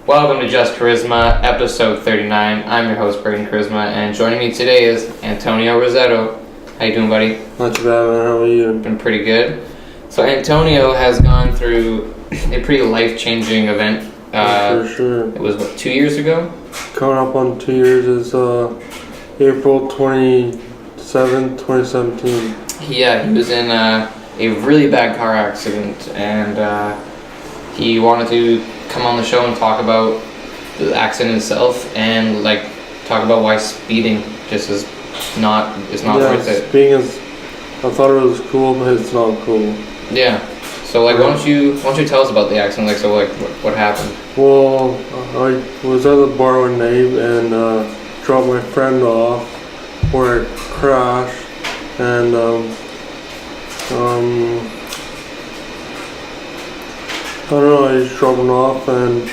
Welcome to Just Koryzma, episode 39. I'm your host, Braden Koryzma, and joining me today is Antonio Rosseto. How you doing, buddy? Not too bad, man. How are you? Been pretty good. So Antonio has gone through a pretty life-changing event. For sure. It was, 2 years ago? Coming up on 2 years is April 27th, 2017. Yeah, he was in a really bad car accident, and he wanted to come on the show and talk about the accident itself and talk about why speeding just is not worth it. Speeding is, I thought it was cool, but it's not cool. Yeah. So why don't you tell us about the accident? What happened? Well, I was at the bar one night and dropped my friend off where I crashed, and I don't know, I just dropped him off, and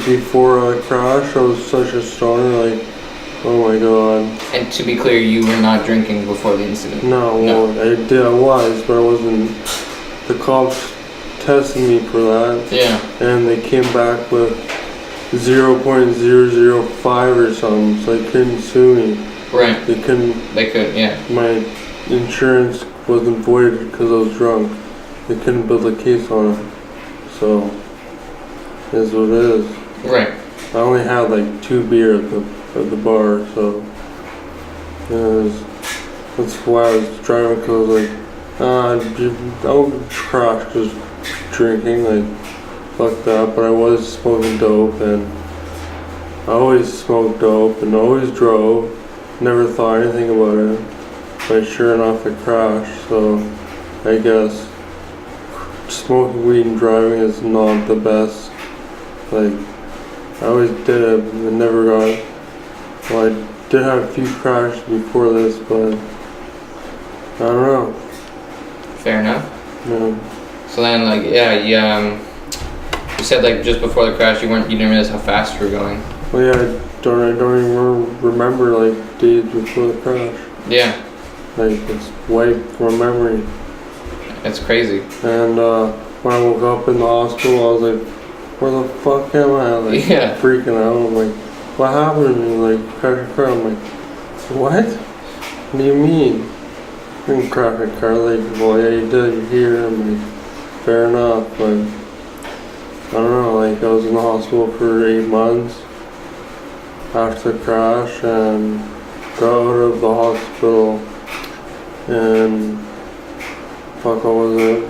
before I crashed, I was such a stoner, oh my god. And to be clear, you were not drinking before the incident? No. I was, but I wasn't. The cops tested me for that. Yeah. And they came back with 0.005 or something, so they couldn't sue me. Right. They could, yeah. My insurance wasn't voided because I was drunk. They couldn't build a case on it. So, it is what it is. Right. I only had 2 beers at the bar, so that's why I was driving, because I would crash just drinking, fuck that. But I was smoking dope, and I always smoked dope and always drove, never thought anything about it, but sure enough I crashed. So I guess smoking weed and driving is not the best. I always did it and never got. Well, I did have a few crashes before this, but I don't know. Fair enough. Yeah. So then, you said just before the crash, you didn't realize how fast you were going. Well, yeah, I don't even remember days before the crash. Yeah. It's wiped from memory. That's crazy. And when I woke up in the hospital, I was like, where the fuck am I? Yeah. Freaking out. I'm like, what happened to me? Crash a car. I'm like, what? What do you mean? I didn't crash a car. Well, yeah, you did. You're here. I'm like, fair enough. But I don't know. I was in the hospital for 8 months after the crash, and got out of the hospital and what was it?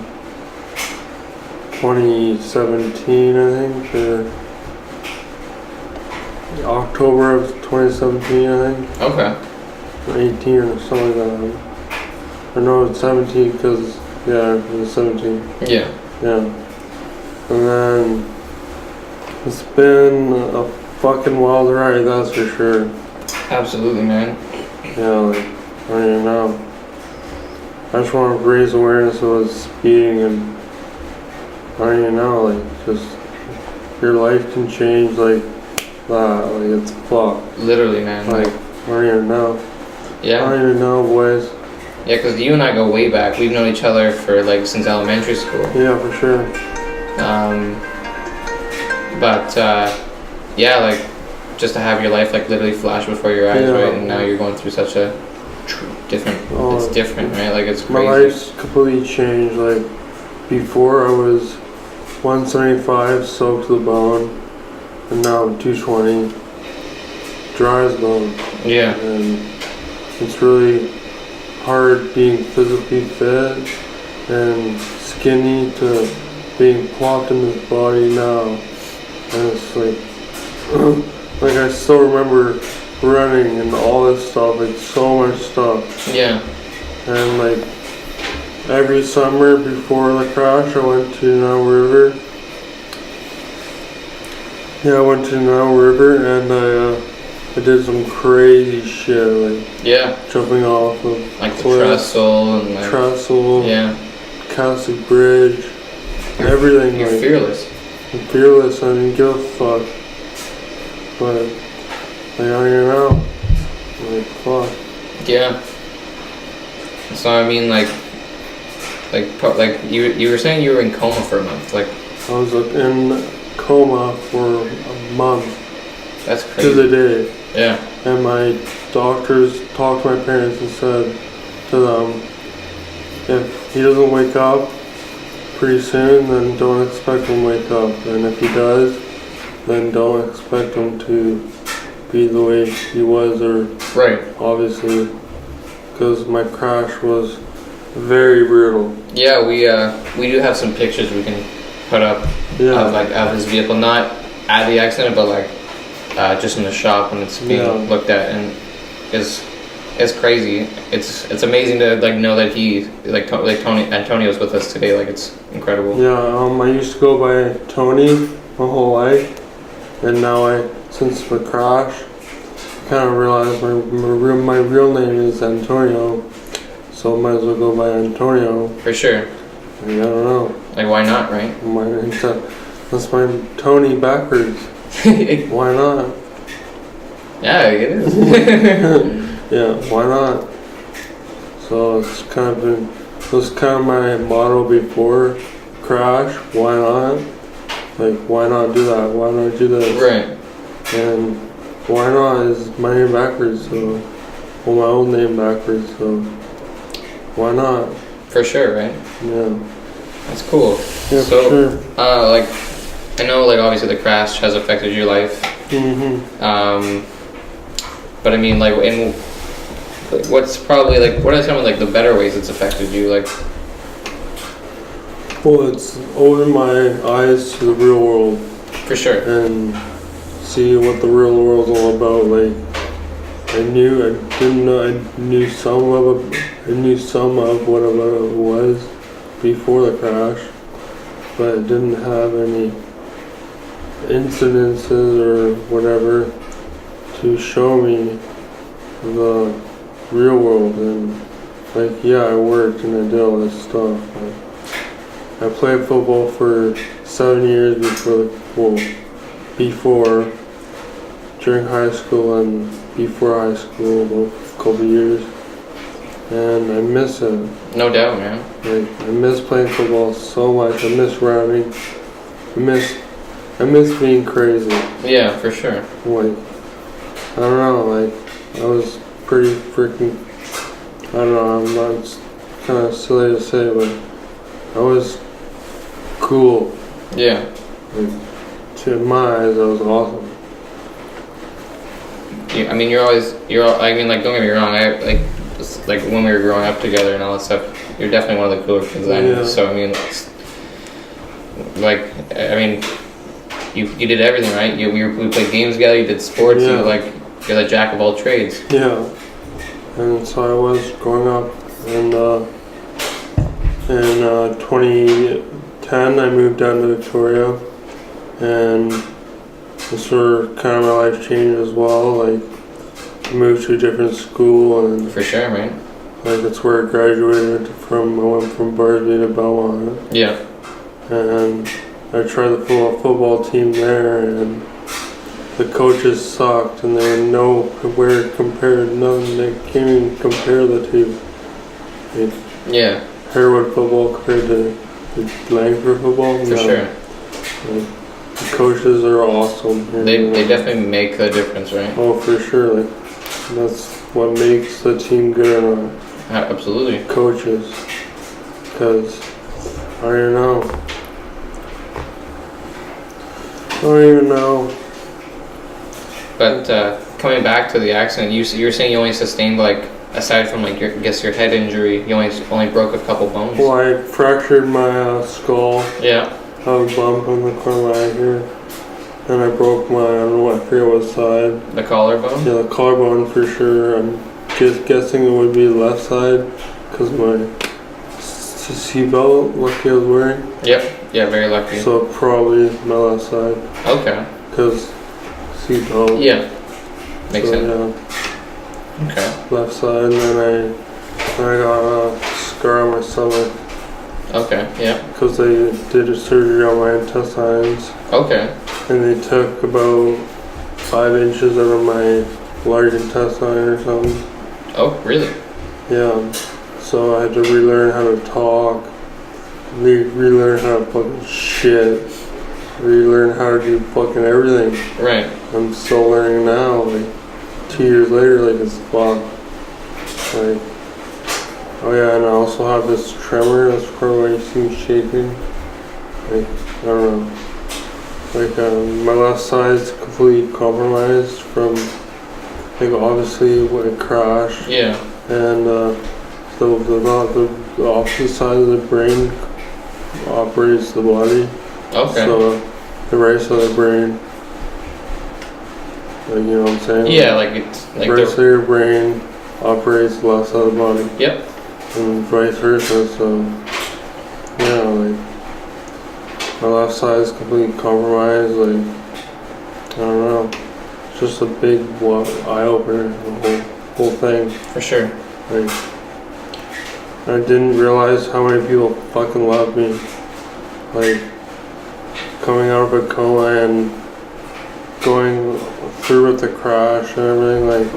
2017, I think, or October of 2017, I think. Okay. 18 or something like that. Or no, it's 17 because, yeah, it was 17. Yeah. Yeah. And then it's been a fucking wild ride, that's for sure. Absolutely, man. Yeah, I don't even know. I just want to raise awareness of speeding, and I don't even know, just your life can change that, it's fucked. Literally, man. I don't even know. Yeah. I don't even know, boys. Yeah, because you and I go way back. We've known each other for since elementary school. Yeah, for sure. Just to have your life literally flash before your eyes, right? And now you're going through such a different. It's different, right? It's crazy. My life's completely changed. Before I was 175, soaked to the bone, and now I'm 220, dry as bone. Yeah. And it's really hard being physically fit and skinny to being plopped in this body now. And it's I still remember running and all this stuff, so much stuff. Yeah. And every summer before the crash, I went to Now River. Yeah, I went to Now River, and I did some crazy shit, jumping off of the trestle and trestle, yeah, Castle Bridge, everything. You're fearless. I'm fearless. I didn't give a fuck. But I don't even know. Fuck. Yeah. So I mean, you were saying you were in coma for a month, I was in coma for a month That's to crazy. the day. Yeah. And my doctors talked to my parents and said to them, if he doesn't wake up pretty soon, then don't expect him to wake up. And if he does, then don't expect him to be the way he was, or Right. obviously, because my crash was very brutal. Yeah, we do have some pictures we can put up of his vehicle, not at the accident, but just in the shop when it's being looked at, and it's crazy. It's amazing to know that he Antonio's with us today. It's incredible. Yeah, I used to go by Tony my whole life, and now since the crash, I kind of realized my real name is Antonio, so I might as well go by Antonio. For sure. I don't know. Why not, right? That's my Tony backwards. Why not? Yeah, it is. Yeah, why not? So it was kind of my motto before crash. Why not? Why not do that? Why not do this? Right. And why not is my name backwards, so my own name backwards, so why not? For sure, right? Yeah. That's cool. Yeah, so, for sure. I know, obviously the crash has affected your life. Mm-hmm. But I mean, what's probably what are some of the better ways it's affected you? Well, it's opened my eyes to the real world. For sure. And see what the real world's all about. I knew some of what it was before the crash, but it didn't have any incidences or whatever to show me the real world. And I worked and I did all this stuff. I played football for 7 years during high school and before high school, about a couple years, and I miss it. No doubt, man. I miss playing football so much. I miss running. I miss being crazy. Yeah, for sure. I don't know. I was pretty freaking. I don't know. It's kind of silly to say, but I was cool. Yeah. To my eyes, that was awesome. I mean, don't get me wrong. When we were growing up together and all that stuff, you're definitely one of the cooler kids I know. Yeah. So you did everything, right? We played games together. You did sports. Yeah. You're the jack of all trades. Yeah. And so I was growing up, and in 2010 I moved down to Victoria, and this where kind of my life changed as well. Moved to a different school, and For sure, man. that's where I graduated from. I went from Barsby to Belmont. Yeah. And I tried the football team there, and the coaches sucked, and they were nowhere compared. Nothing. They can't even compare the two. Yeah. Harewood football compared to Langford football. For sure. The coaches are awesome. They definitely make a difference, right? Oh, for sure. That's what makes the team good or not. Absolutely. Coaches. Because I don't know. I don't even know. But coming back to the accident, you were saying you only sustained aside from your head injury, you only broke a couple bones. Well, I fractured my skull. Yeah. I have a bump on the corner of my eye here. And I broke I forget what side. The collarbone? Yeah, the collarbone for sure. I'm just guessing it would be the left side because my seatbelt, lucky I was wearing. Yep. Yeah, very lucky. So probably my left side. Okay. Because seatbelt. Yeah. Makes sense. Yeah. Okay. Left side, and then I got a scar on my stomach. Okay. Yeah. Because they did a surgery on my intestines. Okay. And they took about 5 inches out of my large intestine or something. Oh, really? Yeah. So I had to relearn how to talk, relearn how to fucking shit. relearn how to do fucking everything. Right. I'm still learning now, like 2 years later, like it's fuck. Like, oh yeah, and I also have this tremor. That's probably why you see me shaking. Like, I don't know. Like, my left side is completely compromised from, like, obviously when it crashed. Yeah. And the opposite side of the brain operates the body. Okay. So the right side of the brain, like, you know what I'm saying? Yeah, like it's like right side of your brain operates the left side of the body. Yep. And vice versa. So yeah, like my left side is completely compromised. Like, I don't know. It's just a big eye opener. The whole thing. For sure. Like, I didn't realize how many people fucking love me. Like, coming out of a coma and going through with the crash and everything, like,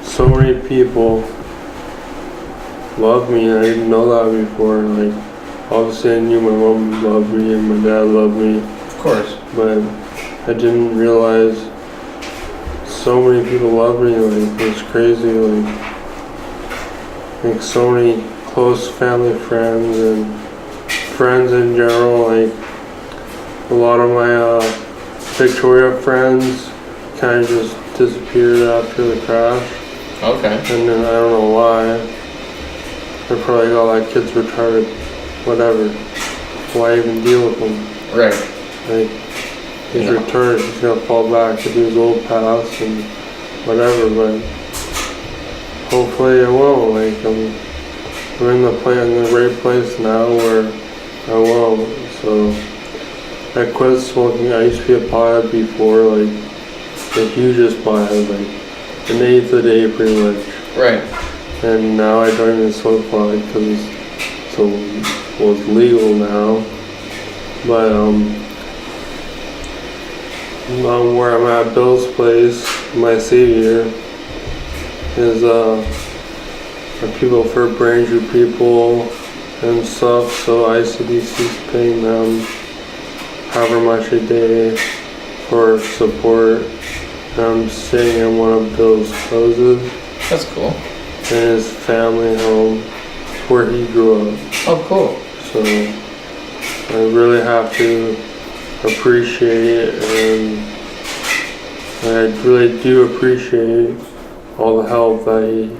so many people love me, and I didn't know that before. Like, obviously I knew my mom loved me and my dad loved me. Of course. But I didn't realize so many people love me. Like, it's crazy. Like so many close family friends and friends in general. Like, a lot of my Victoria friends kind of just disappeared after the crash. Okay. And then I don't know why. They're probably like, oh, that kid's retarded. Whatever. Why even deal with him? Right. Like, he's retarded. He's gonna fall back to do his old past and whatever. But hopefully I won't. Like, I'm in the right place now where I won't. So I quit smoking. I used to be a pothead before, like the hugest pothead, like an eighth a day pretty much. Right. And now I don't even smoke pot because it's legal now. But where I'm at, Bill's place, my savior, is people for brain injury people and stuff. So ICDC's paying them however much a day for support. And I'm staying in one of Bill's houses. That's cool. In his family home where he grew up. Oh, cool. So I really have to appreciate it, and I really do appreciate all the help that he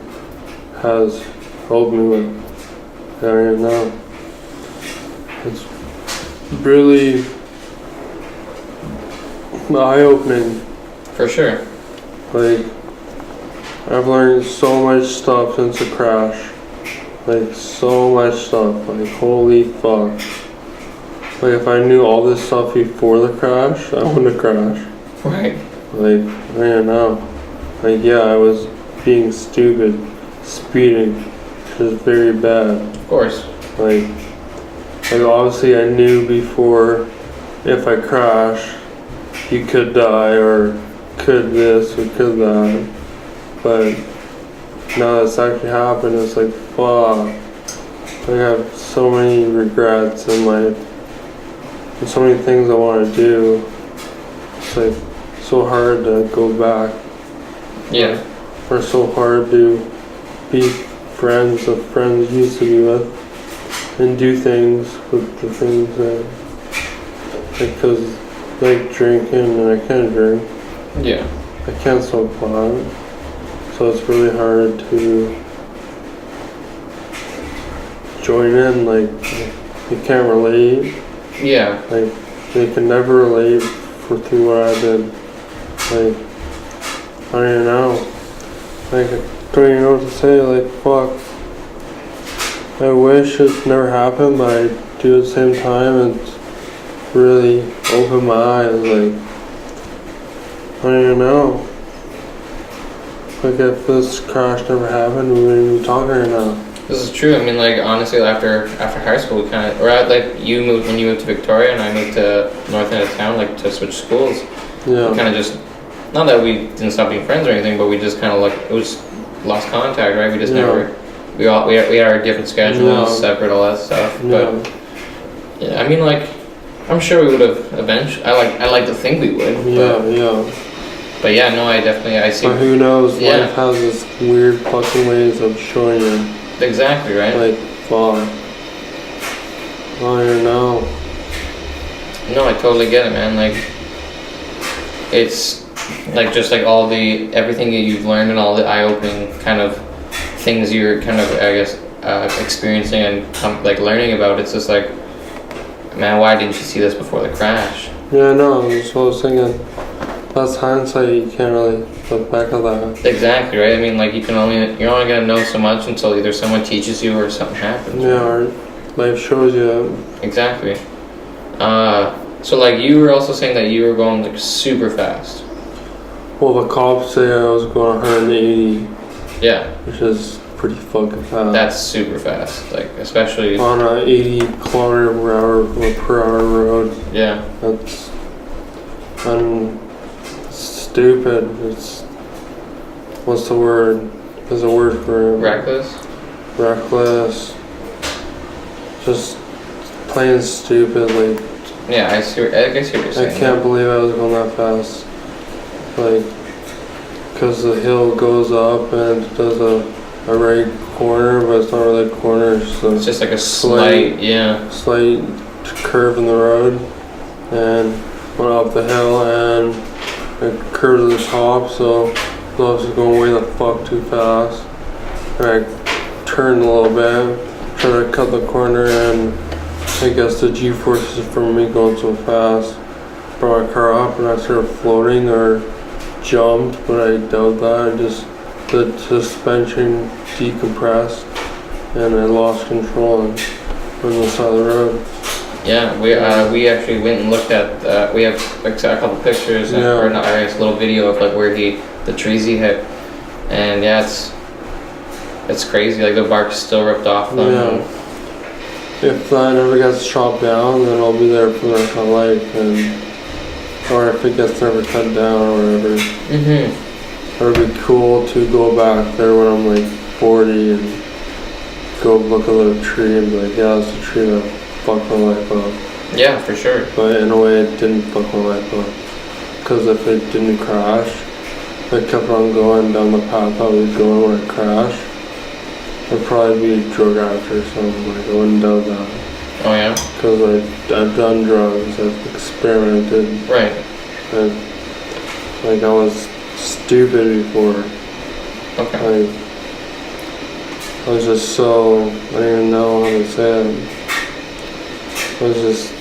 has helped me with. I don't even know. It's really eye-opening. For sure. Like, I've learned so much stuff since the crash. Like, so much stuff. Like, holy fuck. Like, if I knew all this stuff before the crash, I wouldn't have crashed. Right. Like, I don't know. Like, yeah, I was being stupid, speeding, which is very bad. Of course. Like obviously I knew before if I crash, you could die or could this or could that. But now that's actually happened, it's like, fuck. I have so many regrets in life. And so many things I want to do. It's like so hard to go back. Yeah. Or so hard to be friends with friends you used to be with. And do things with the things that, because like drinking, and I can't drink. Yeah. I can't smoke pot. So it's really hard to join in, like, you can't relate. Yeah. Like, they can never relate through what I did. Like, I don't even know. Like, I don't even know what to say, like, fuck. I wish it never happened, but I do at the same time, it's really opened my eyes, like, I don't even know. Like, if this crash never happened, we wouldn't be talking right now. This is true. I mean, like, honestly, after high school, we kind of, or like you moved when you moved to Victoria, and I moved to north end of town, like to switch schools. Yeah. We kind of just, not that we didn't stop being friends or anything, but we just kind of like, it was lost contact, right? We just never, we had our different schedules, separate, all that stuff. But yeah, I mean, like, I'm sure we would have eventually. I like to think we would. Yeah. But yeah, no, I see. But who knows? Yeah. Life has this weird fucking ways of showing you. Exactly, right? Like, fuck. I don't even know. No, I totally get it, man. Like, it's like just like everything that you've learned and all the eye-opening kind of things you're kind of, I guess, experiencing and like learning about. It's just like, man, why didn't you see this before the crash? Yeah, no, that's what I was thinking. That's hindsight, you can't really look back at that. Exactly, right? I mean, like, you're only gonna know so much until either someone teaches you or something happens. Yeah, or life shows you. Exactly. So like you were also saying that you were going like super fast. Well, the cops say I was going 180. Yeah. Which is pretty fucking fast. That's super fast, like especially on a 80 km per hour road. Yeah. That's stupid. It's what's the word? There's a word for it. Reckless. Reckless. Just plain stupid. Like. Yeah, I guess what you're saying. I can't believe I was going that fast. Like, because the hill goes up and it does a right corner, but it's not really a corner. It's just like a slight curve in the road, and went up the hill and it curved to the top, so I was just going way the fuck too fast. And I turned a little bit, tried to cut the corner, and I guess the G-forces from me going so fast brought my car up and I started floating or jumped, but I doubt that. The suspension decompressed and I lost control and went on the side of the road. Yeah, we actually went and looked at, we have like a couple pictures, or not, I guess a little video of like where the trees he hit. And yeah, it's crazy, like the bark's still ripped off them. Yeah. If that never gets chopped down, then I'll be there for the rest of my life, or if it gets never cut down or whatever. It would be cool to go back there when I'm like 40 and go look at the tree and be like, yeah, that's the tree that fucked my life up. Yeah, for sure. But in a way, it didn't fuck my life up. Because if it didn't crash, I kept on going down the path I was going when it crashed, I'd probably be a drug addict or something. Like, I wouldn't doubt that. Oh yeah? Because I've done drugs, I've experimented. Right. Like, I was stupid before. Okay. Like, I was just so, I don't even know how to say it. It was just,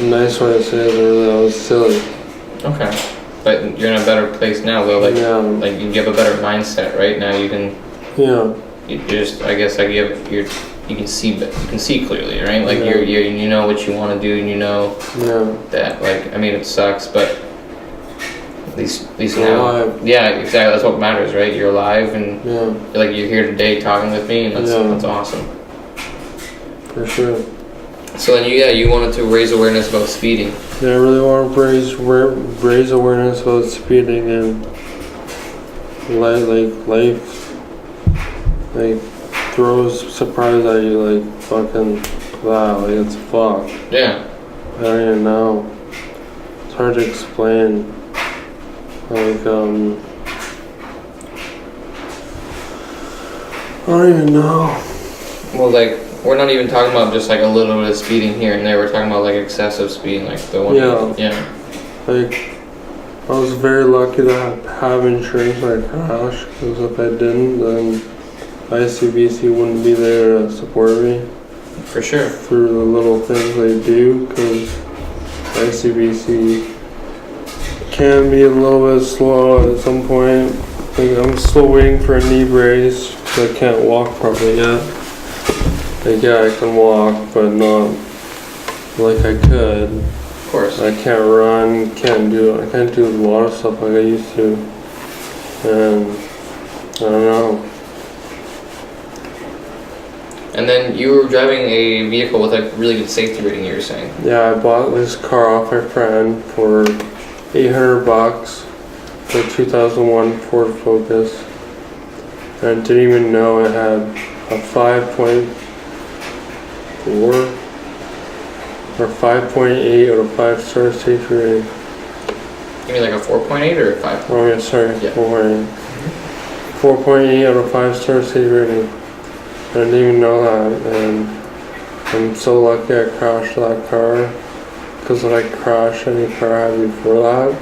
a nice way to say it, I was silly. Okay. But you're in a better place now though, like, like you have a better mindset, right? Now you can, you just, I guess, like you can see clearly, right? Like you know what you want to do, and you know that, like, I mean, it sucks, but at least now, alive. Yeah, exactly. That's what matters, right? You're alive, and you're here today talking with me, and that's awesome. For sure. So then you wanted to raise awareness about speeding. Yeah, I really want to raise awareness about speeding and life throws surprise at you, like fucking wow, like it's fucked. Yeah. I don't even know. It's hard to explain. Like I don't even know. Well, like, we're not even talking about just like a little bit of speeding here and there. We're talking about like excessive speeding, like the one. Like, I was very lucky to have insurance when I crashed, because if I didn't, then ICBC wouldn't be there to support me. For sure. For the little things they do, because ICBC can be a little bit slow at some point. Like, I'm still waiting for a knee brace, because I can't walk properly yet. Like, yeah, I can walk, but not like I could. Of course. I can't run, I can't do a lot of stuff like I used to. And I don't know. And then you were driving a vehicle with a really good safety rating, you were saying. Yeah, I bought this car off my friend for $800 for a 2001 Ford Focus. And I didn't even know it had a 5.4 or 5.8 out of 5 star safety rating. You mean like a 4.8 or a 5? Oh yeah, sorry, Yeah. 4.8. 4.8 out of 5 star safety rating. I didn't even know that, and I'm so lucky I crashed that car, because if I crashed any car I had before that,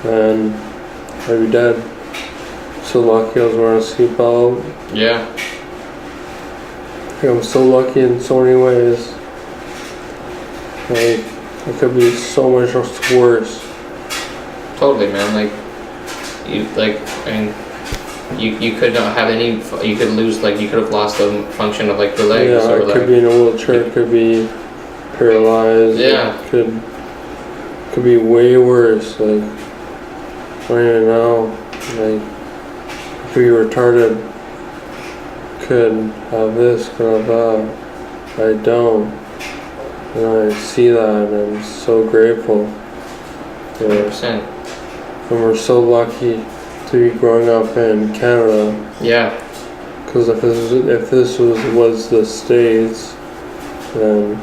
then I'd be dead. So lucky I was wearing a seatbelt. Yeah. I'm so lucky in so many ways. Like, it could be so much worse. Totally, man. You could not have any. You could lose. Like, you could have lost the function of like your legs. Yeah, or it could be in a wheelchair. It could be paralyzed. Yeah. It could be way worse. Like, I don't even know. Like, it could be retarded. Could have this. Could have that. I don't. And I see that, and I'm so grateful. Yeah. 100%. And we're so lucky to be growing up in Canada. Yeah. Because if this was the States, then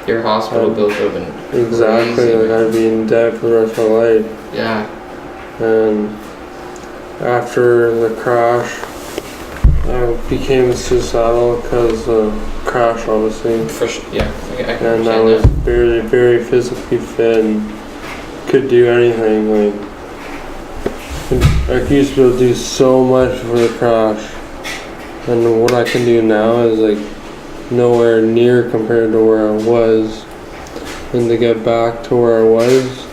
Your hospital bills would have been exactly crazy, like man. I'd be in debt for the rest of my life. Yeah. And after the crash, I became suicidal because of the crash, obviously. For sure. Yeah. I can And I understand was that. very, very physically fit and could do anything. Like, I used to be able to do so much for the crash, and what I can do now is like nowhere near compared to where I was. And to get back to where I was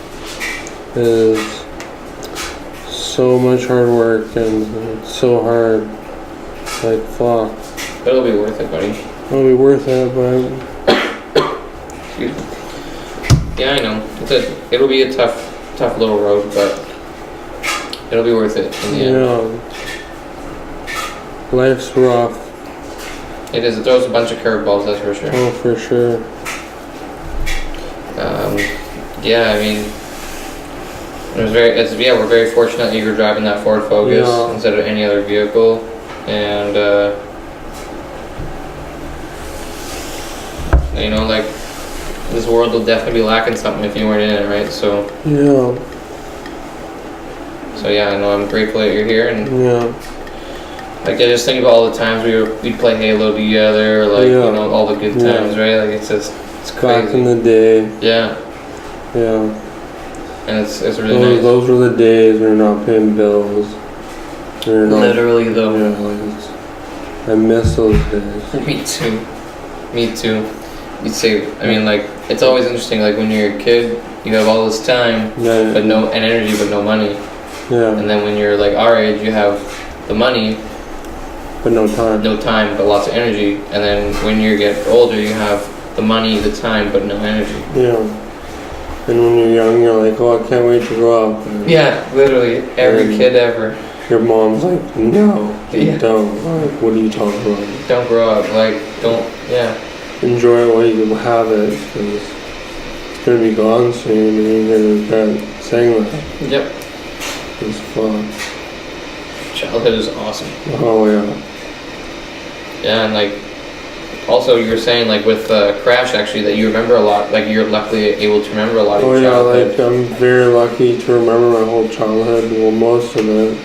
is so much hard work, and it's so hard. Like, fuck. It'll be worth it, buddy. It'll be worth it, but Excuse me. Yeah, I know. It'll be a tough little road, but it'll be worth it in the end. Life's rough. It is. It throws a bunch of curveballs, that's for sure. Oh, for sure. Yeah, I mean, we're very fortunate that you were driving that Ford Focus Yeah. instead of any other vehicle, and you know, like, this world will definitely be lacking something if you weren't in it, right? So yeah, I know I'm grateful that you're here, and like, I just think about all the times we'd play Halo together, like, you know, all the good times, right? Like, it's crazy. Back in the day. Yeah, Yeah. and it's really nice. Those were the days when you're not paying bills. You're not, Literally, though. Yeah, like I miss those days. Me too. You'd say, I mean, like, it's always interesting, like, when you're a kid, you have all this time, Yeah. and energy, but no money. Yeah. And then when you're, like, our age, you have the money, But no time. but lots of energy. And then when you get older, you have the money, the time, but no energy. Yeah. And when you're young, you're like, oh, I can't wait to grow up. And Yeah, literally, every kid ever. your mom's like, no, Yeah. don't. Like, what are you talking about? Don't grow up, like, don't, yeah. Enjoy it while you have it, because it's going to be gone soon, and you're going to regret saying that. Yep. It's fun. Childhood is awesome. Oh, yeah. Yeah, and, like, also you were saying, like, with Crash, actually, that you remember a lot, like, you're luckily able to remember a lot of Oh your yeah, childhood. like I'm very lucky to remember my whole childhood, well, most of it.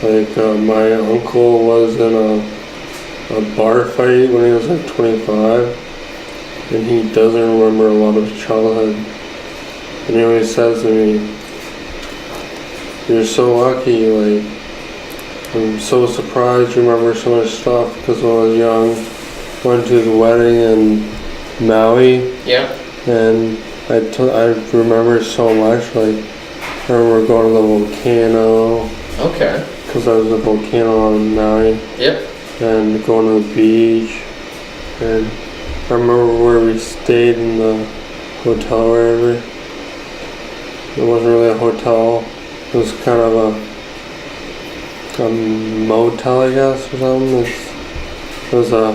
Like, my uncle was in a bar fight when he was like 25, and he doesn't remember a lot of his childhood. And he always says to me, you're so lucky, like, I'm so surprised you remember so much stuff, because when I was young, went to his wedding in Maui, Yeah. and I remember so much. Like, I remember going to the volcano, Okay. because there was a volcano on Maui, Yep. and going to the beach. And I remember where we stayed in the hotel or whatever. It wasn't really a hotel. It was kind of a motel, I guess, or something. It was a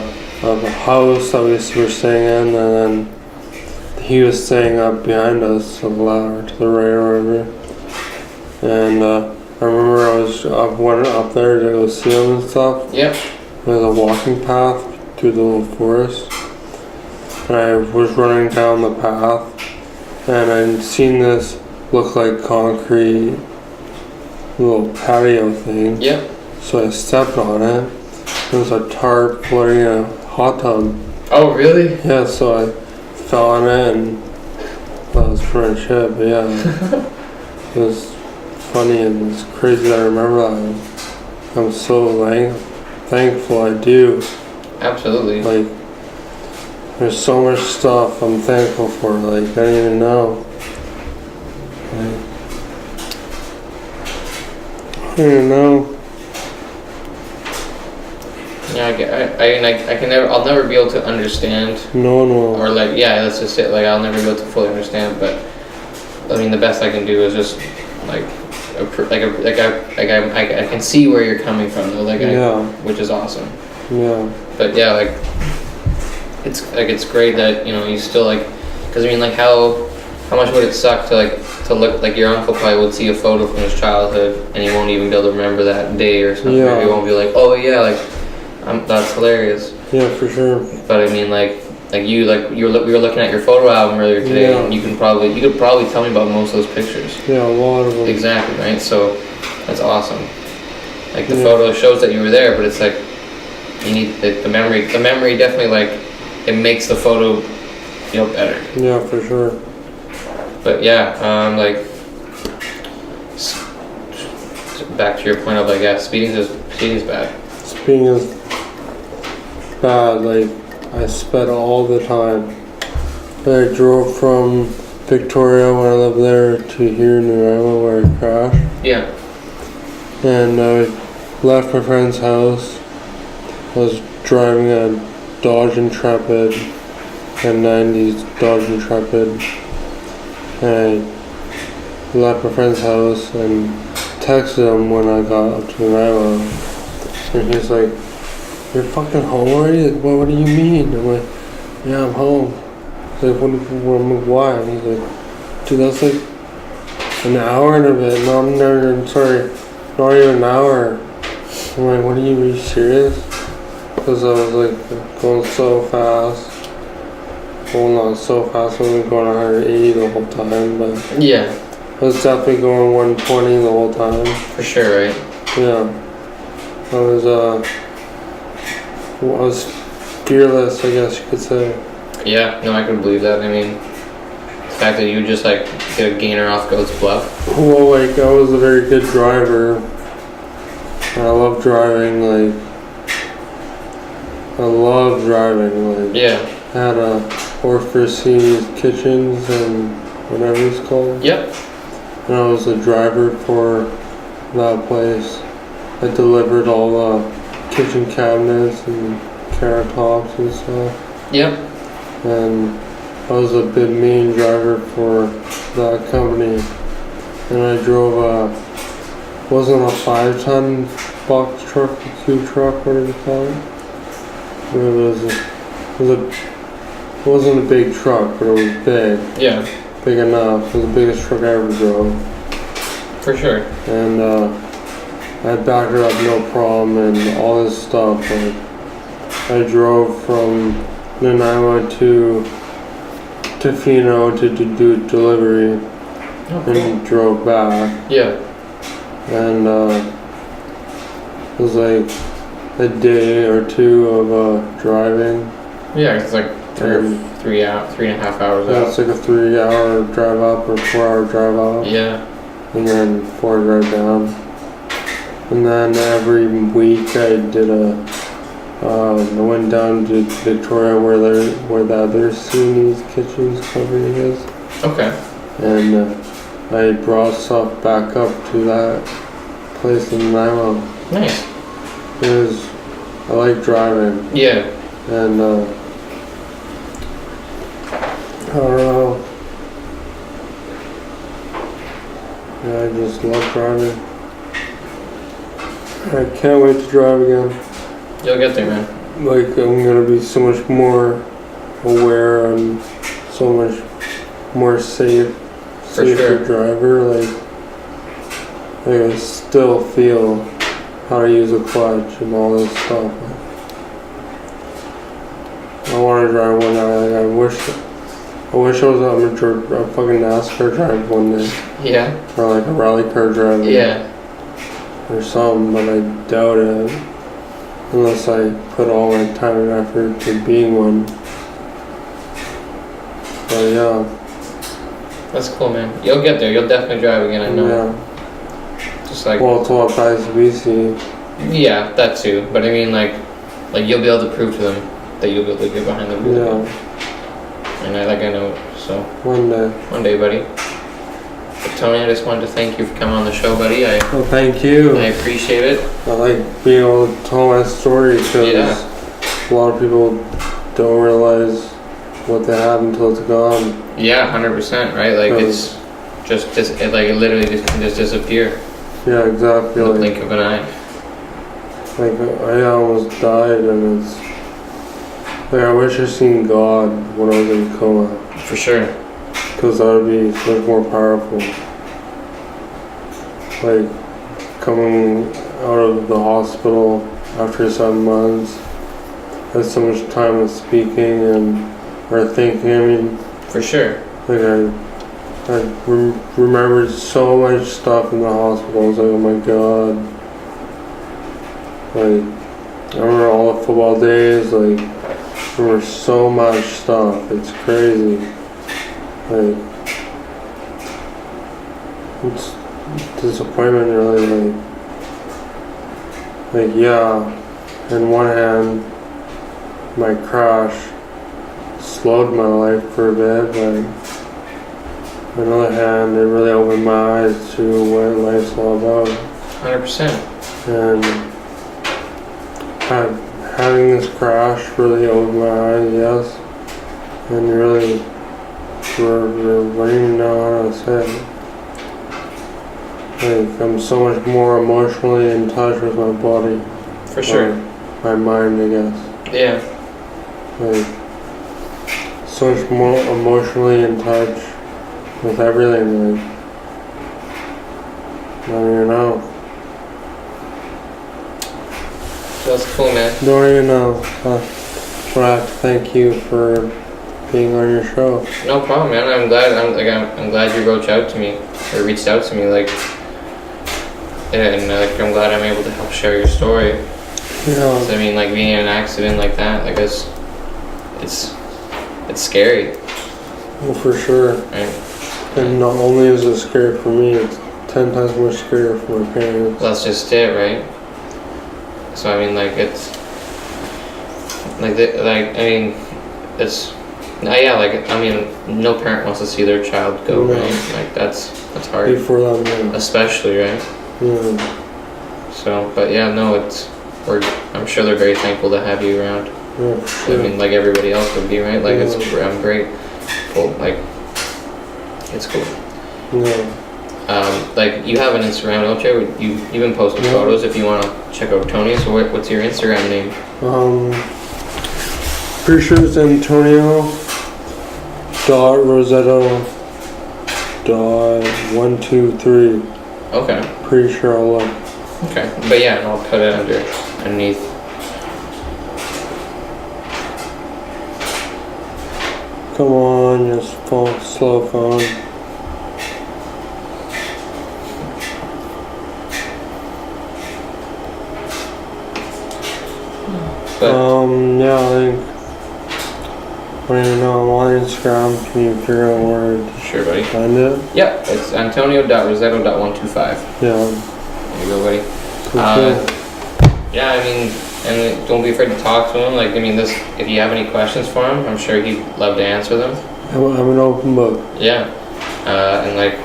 house that we were staying in, and then he was staying up behind us, to the left, or to the right, or whatever. And I remember went up there to go see him and stuff. Yep. There's a walking path through the little forest, and I was running down the path, and I'd seen this look like concrete little patio thing. Yep. So I stepped on it. There was a tarp floating in a hot tub. Oh, really? Yeah, so I fell on it and that was pretty shit, but yeah. It was funny and it's crazy that I remember that. I'm so thankful I do. Absolutely. Like, there's so much stuff I'm thankful for, like, I don't even know. Like, I don't even know. Yeah, I can never, I'll never be able to understand, No one will. or like, yeah, that's just it. Like, I'll never be able to fully understand. But I mean, the best I can do is just like, I can see where you're coming from, though. Like, Yeah. which is awesome. Yeah. But yeah, like, it's great that you still like, because I mean, like, how much would it suck to look like your uncle probably would see a photo from his childhood and he won't even be able to remember that day or something. Yeah. He won't be like, oh yeah, like. That's hilarious. Yeah, for sure. But I mean, we were looking at your photo album earlier today, and you could probably tell me about most of those pictures. Yeah, a lot of them. Exactly, right? So that's awesome. Like the photo shows that you were there, but it's like you need the memory. The memory definitely it makes the photo better. Yeah, for sure. But yeah, back to your point of speeding's bad. Speeding is bad, like, I sped all the time. I drove from Victoria when I lived there to here in Nanaimo where I crashed. Yeah. And I left my friend's house. I was driving a Dodge Intrepid, a 90s Dodge Intrepid. And I left my friend's house and texted him when I got up to Nanaimo. And he's like, you're fucking home already? Like, what do you mean? I'm like, yeah, I'm home. He's like, why? And he's like, dude, that's like an hour and a bit. No, I'm never, sorry, not even an hour. I'm like, are you serious? Because I was like going so fast. Well, not so fast, I was going 180 the whole time, but yeah, I was definitely going 120 the whole time. For sure, right? Yeah. I was fearless, I guess you could say. Yeah, no, I could believe that. I mean, the fact that you just get a gainer off Goat's Bluff. Well, like, I was a very good driver. I love driving, Yeah. I had a Orpheus Kitchens and whatever it's called. Yep. And I was a driver for that place. I delivered all the kitchen cabinets and countertops and stuff. Yep. And I was a big main driver for that company. And I drove wasn't a 5-ton box truck, a cube truck, whatever you call it. It wasn't a big truck, but it was big. Yeah. Big enough. It was the biggest truck I ever drove. For sure. And I backed it up no problem and all this stuff. Like, I drove from Nanaimo to Tofino to do delivery and drove back. Yeah. And it was like a day or two of driving. Yeah, it's like 3.5 hours out. It's like a 3-hour drive up or 4-hour drive up. Yeah. And then 4 drive down. And then every week I did I went down to Victoria where the other Sunni's Kitchens company is. Okay. And I brought stuff back up to that place in Nanaimo. Nice. I like driving. Yeah. And I don't know. Yeah, I just love driving. I can't wait to drive again. You'll get there, man. Like, I'm gonna be so much more aware and so much more safer sure. driver. Like I still feel how to use a clutch and all this stuff. I want to drive one day. I wish I was a fucking NASCAR driver one day. Yeah. Or like a rally car driver. Yeah. Or something, but I doubt it. Unless I put all my time and effort to being one. But yeah. That's cool, man. You'll get there. You'll definitely drive again, I know. Yeah. Just like... Well, it's all guys BC. Yeah, that too. But I mean, like you'll be able to prove to them that you'll be able to get behind the wheel. Yeah. And I know. So one day, buddy. But Tony, I just wanted to thank you for coming on the show, buddy. Well, thank you. I appreciate it. I like being able to tell my story because a lot of people don't realize what they have until it's gone. Yeah, 100%. Right? Like it's it literally just can just disappear. Yeah, exactly. In the blink of an eye. Like I almost died, and it's like I wish I seen God when I was in coma. For sure. Because that would be so much more powerful. Like coming out of the hospital after 7 months, I had so much time with speaking or thinking. I mean, for sure. Like I remembered so much stuff in the hospital. I was like, oh my God. Like, I remember all the football days. Like, I remember so much stuff. It's crazy. Like, it's disappointment really. Like yeah. In one hand, my crash slowed my life for a bit, but on the other hand, it really opened my eyes to what life's all about. 100%. And having this crash really opened my eyes, yes. And really, I don't even know how to say it. Like, I'm so much more emotionally in touch with my body. For sure. My mind, I guess. Yeah. Like, so much more emotionally in touch with everything, like, I don't even know. That's cool, man. Don't even know. But I have to thank you for being on your show. No problem, man. I'm glad you reached out to me, like, and I'm glad I'm able to help share your story. Yeah. I mean, like being in an accident like that, like it's scary. Well, for sure. Right? And not only is it scary for me, it's 10 times more scary for my parents. That's just it, right? So I mean, like it's no parent wants to see their child go, No. right? Like that's hard. Before that, yeah. Especially, right? Yeah. So, but yeah, no, I'm sure they're very thankful to have you around. Yeah, for sure. I mean, like everybody else would be, right? Like I'm great. Cool. Like it's cool. Yeah. Like you have an Instagram, don't you? You've been posting photos. If you want to check out Tony, so what's your Instagram name? Pretty sure it's Antonio Rossetto.123. Okay. Pretty sure I'll look. Okay, but yeah, and I'll put it underneath. Come on, just slow phone. But yeah, I think I don't even know. I'm on Instagram. Can you figure out where to sure, buddy. find it? Yep, it's Antonio.Rossetto.125. Yeah. There you go, buddy. Cool. Yeah, I mean, and don't be afraid to talk to him. Like, I mean, if you have any questions for him, I'm sure he'd love to answer them. I'm an open book. Yeah, and like,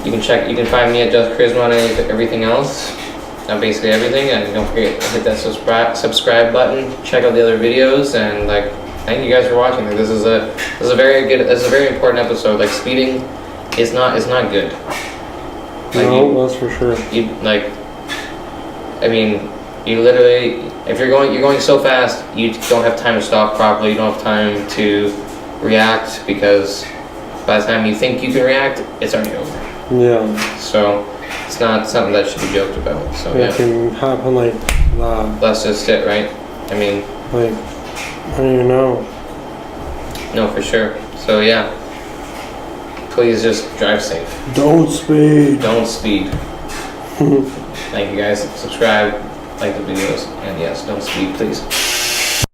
you can find me at Just Koryzma on everything else. Basically everything, and don't forget to hit that subscribe button. Check out the other videos, and like, thank you guys for watching. Like, this is a very important episode. Like, speeding is not good. Like, No, that's for sure. You literally, if you're going so fast, you don't have time to stop properly. You don't have time to react, because by the time you think you can react, it's already over. Yeah. So it's not something that should be joked about. So It can happen like that. That's just it, right? I mean, Like, I don't even know. No, for sure. So yeah, please just drive safe. Don't speed. Don't speed. Thank you guys. Subscribe, like the videos, and yes, don't speed, please.